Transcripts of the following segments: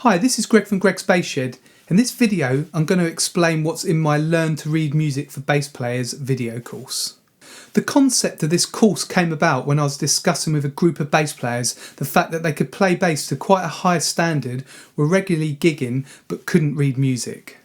Hi, this is Greg from Greg's Bass Shed. In this video, I'm going to explain what's in my Learn to Read Music for Bass Players video course. The concept of this course came about when I was discussing with a group of bass players the fact that they could play bass to quite a high standard, were regularly gigging, but couldn't read music.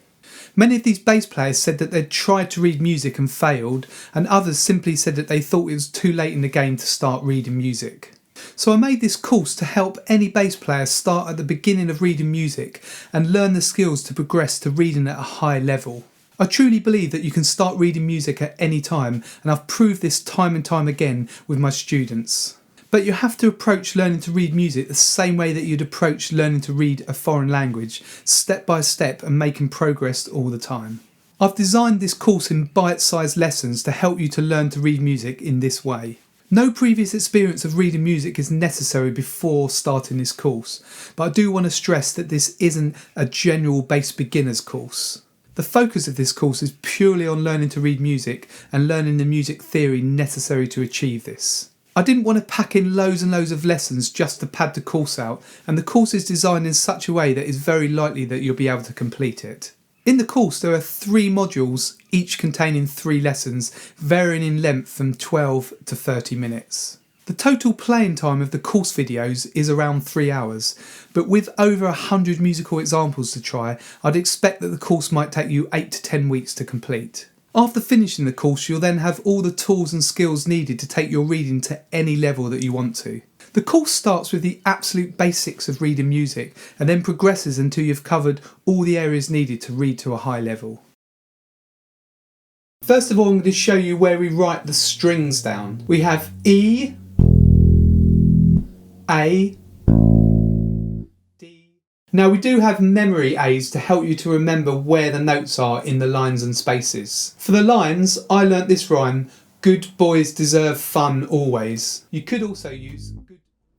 Many of these bass players said that they'd tried to read music and failed, and others simply said that they thought it was too late in the game to start reading music. So I made this course to help any bass player start at the beginning of reading music and learn the skills to progress to reading at a high level. I truly believe that you can start reading music at any time, and I've proved this time and time again with my students. But you have to approach learning to read music the same way that you'd approach learning to read a foreign language, step by step and making progress all the time. I've designed this course in bite-sized lessons to help you to learn to read music in this way. No previous experience of reading music is necessary before starting this course, but I do want to stress that this isn't a general bass beginners course. The focus of this course is purely on learning to read music and learning the music theory necessary to achieve this. I didn't want to pack in loads and loads of lessons just to pad the course out, and the course is designed in such a way that it's very likely that you'll be able to complete it. In the course there are 3 modules, each containing 3 lessons, varying in length from 12 to 30 minutes. The total playing time of the course videos is around 3 hours, but with over 100 musical examples to try, I'd expect that the course might take you 8 to 10 weeks to complete. After finishing the course, you'll then have all the tools and skills needed to take your reading to any level that you want to. The course starts with the absolute basics of reading music and then progresses until you've covered all the areas needed to read to a high level. First of all, I'm going to show you where we write the strings down. We have E, A, D. Now we do have memory aids to help you to remember where the notes are in the lines and spaces. For the lines, I learnt this rhyme, good boys deserve fun always. You could also use good.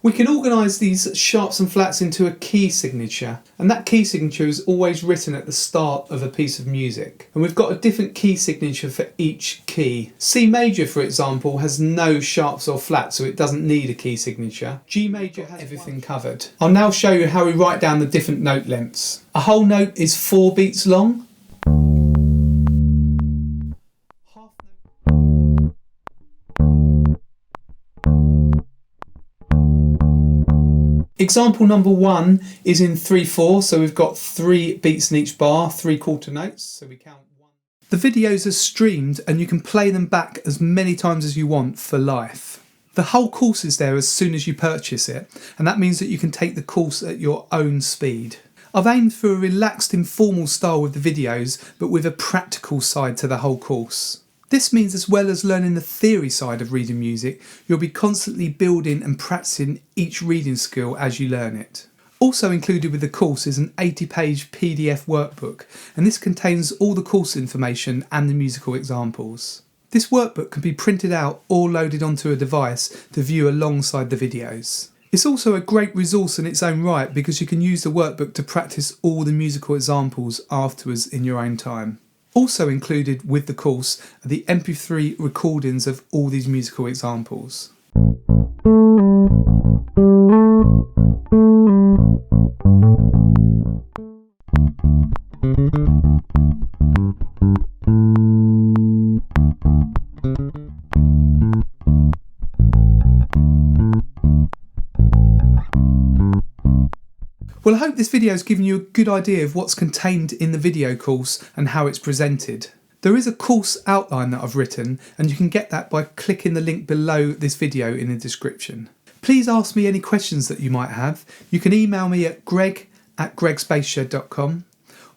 We can organise these sharps and flats into a key signature, and that key signature is always written at the start of a piece of music. And we've got a different key signature for each key. C major, for example, has no sharps or flats, so it doesn't need a key signature. G major has everything covered. I'll now show you how we write down the different note lengths. A whole note is 4 beats long. Example number 1 is in 3/4, so we've got 3 beats in each bar, 3/4 notes, so we count 1. The videos are streamed and you can play them back as many times as you want for life. The whole course is there as soon as you purchase it, and that means that you can take the course at your own speed. I've aimed for a relaxed, informal style with the videos, but with a practical side to the whole course. This means as well as learning the theory side of reading music, you'll be constantly building and practicing each reading skill as you learn it. Also included with the course is an 80-page PDF workbook, and this contains all the course information and the musical examples. This workbook can be printed out or loaded onto a device to view alongside the videos. It's also a great resource in its own right because you can use the workbook to practice all the musical examples afterwards in your own time. Also included with the course are the MP3 recordings of all these musical examples. Well, I hope this video has given you a good idea of what's contained in the video course and how it's presented. There is a course outline that I've written, and you can get that by clicking the link below this video in the description. Please ask me any questions that you might have. You can email me at greg@gregsbassshed.com,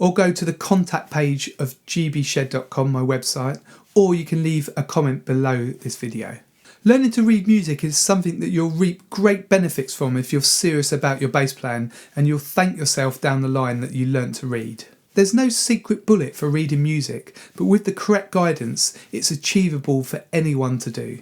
or go to the contact page of gbshed.com, my website, or you can leave a comment below this video. Learning to read music is something that you'll reap great benefits from if you're serious about your bass playing, and you'll thank yourself down the line that you learnt to read. There's no secret bullet for reading music, but with the correct guidance, it's achievable for anyone to do.